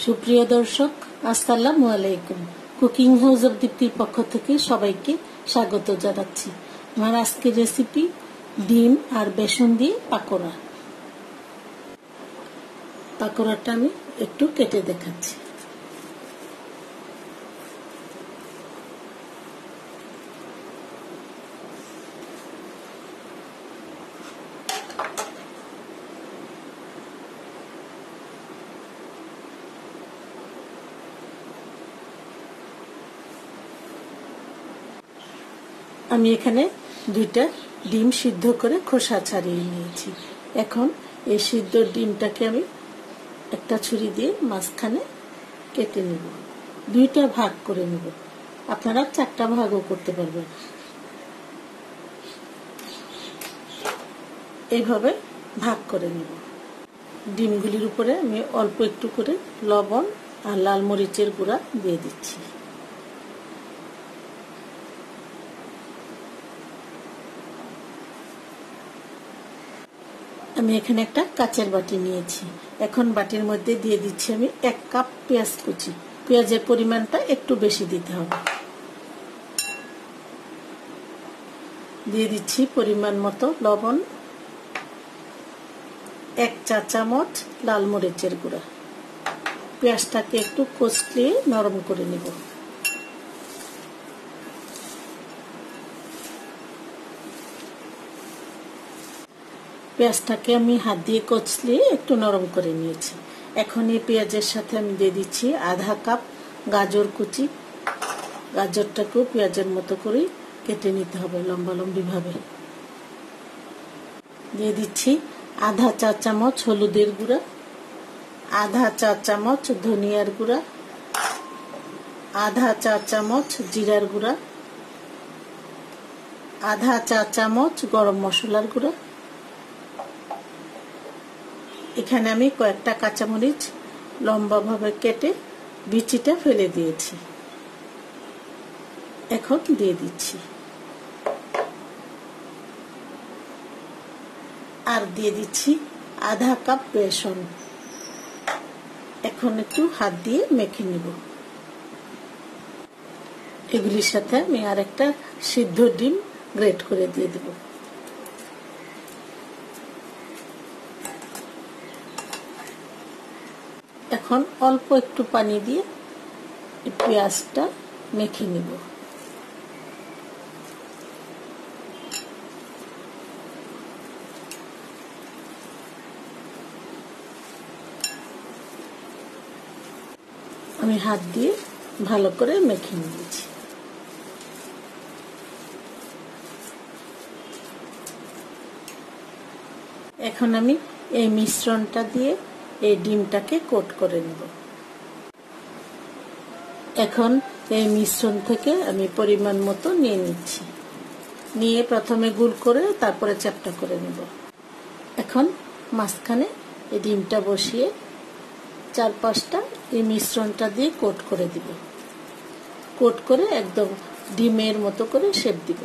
সুপ্রিয় দর্শক, আসসালামু আলাইকুম। কুকিং হাউস অব দীপ্তির পক্ষ থেকে সবাইকে স্বাগত জানাচ্ছি। আমার আজকের রেসিপি ডিম আর বেসন দিয়ে পাকোড়া। পাকোড়াটা আমি একটু কেটে দেখাচ্ছি। আমি এখানে 2টা ডিম সিদ্ধ করে খোসা ছাড়িয়ে নিয়েছি। এখন এই সিদ্ধ ডিমটাকে আমি একটা ছুরি দিয়ে মাঝখানে কেটে নেব। 2টা ভাগ করে নেব। আপনারা 4টা ভাগও করতে পারবেন। এইভাবে ভাগ করে নেব। ডিমগুলির উপরে আমি অল্প একটু করে লবণ আর লাল মরিচের গুঁড়া দিয়ে দিচ্ছি। আমি এখানে একটা কাচের বাটি নিয়েছি। এখন বাটির মধ্যে দিয়ে দিচ্ছি আমি 1 কাপ পেঁয়াজ কুচি। পেঁয়াজের পরিমাণটা একটু বেশি দিতে হবে। দিয়ে দিচ্ছি পরিমাণ মতো লবণ, 1 চা চামচ লাল মরিচের গুঁড়া। পেঁয়াজটাকে একটু কষলিয়ে নরম করে নেব। পেঁয়াজটাকে আমি হাত দিয়ে কচলিয়ে একটু নরম করে নিয়েছি। এখন এই পেঁয়াজের সাথে আমি দিয়ে দিচ্ছি আধা কাপ গাজর কুচি। গাজরটাকেও পেঁয়াজের মতো করে কেটে নিতে হবে লম্বা লম্বি ভাবে। দিয়ে দিচ্ছি আধা চা চামচ হলুদের গুঁড়া, আধা চা চামচ ধনিয়ার গুঁড়া, আধা চা চামচ জিরার গুঁড়া, আধা চা চামচ গরম মশলার গুঁড়া। এখানে আমি কয়েকটা কাঁচামরিচ লম্বা ভাবে কেটে বিচিটা ফেলে দিয়েছি। এখন দিয়ে দিচ্ছি আর দিয়ে দিচ্ছি আধা কাপ বেসন। এখন একটু হাত দিয়ে মেখে নিব। এগুলির সাথে আমি আর একটা সিদ্ধ ডিম গ্রেট করে দিয়ে দেব। এখন অল্প একটু পানি দিয়ে পেঁয়াজটা মেখে নিব। আমি হাত দিয়ে ভালো করে মেখে নিয়েছি। এখন আমি এই মিশ্রণটা দিয়ে এই ডিমটাকে কোট করে নেব। এখন এই মিশ্রণ থেকে আমি পরিমাণ মতো নিয়ে নিচ্ছি। নিয়ে প্রথমে গুল করে তারপরে চ্যাপ্টা করে নেব। এখন মাঝখানে এই ডিমটা বসিয়ে 4-5টা এই মিশ্রণটা দিয়ে কোট করে দিব। কোট করে একদম ডিমের মতো করে শেপ দিব।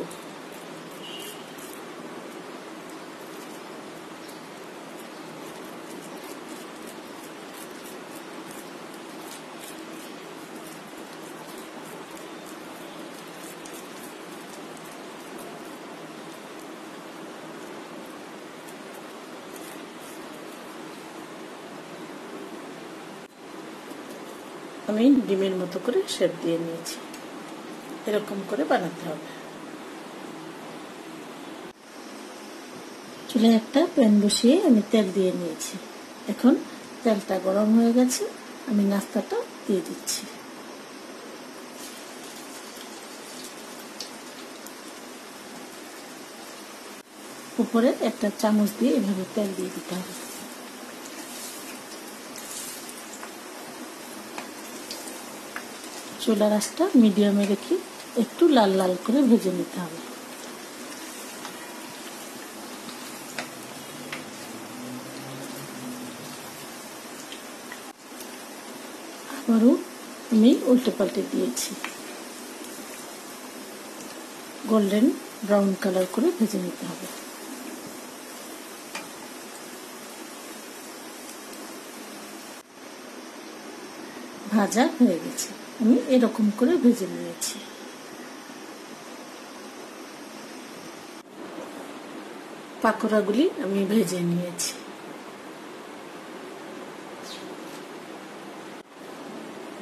আমি ডিমের মতো করে শেপ দিয়ে নিয়েছি। এরকম করে বানাতে হবে। চুলে একটা প্যান বসিয়ে আমি তেল দিয়ে নিয়েছি। এখন তেলটা গরম হয়ে গেছে, আমি নাস্তাটা দিয়ে দিচ্ছি। উপরে একটা চামচ দিয়ে এভাবে তেল দিয়ে দিতে হবে। চুলার আঁচটা মিডিয়ামে রেখে একটু লাল লাল করে ভেজে নিতে হবে। আবারও আমি উল্টে পাল্টে দিয়েছি। গোল্ডেন ব্রাউন কালার করে ভেজে নিতে হবে। ভাজা হয়ে গেছে। আমি এরকম করে ভেজে নিয়েছি। পাকোড়াগুলি আমি ভেজে নিয়েছি।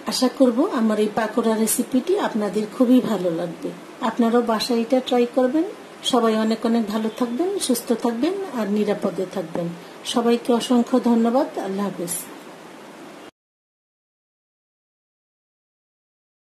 আশা করব আমার এই পাকোড়া রেসিপিটি আপনাদের খুবই ভালো লাগবে। আপনারাও বাসায় এটা ট্রাই করবেন। সবাই অনেক অনেক ভালো থাকবেন, সুস্থ থাকবেন আর নিরাপদে থাকবেন। সবাইকে অসংখ্য ধন্যবাদ। আল্লাহ হাফেজ।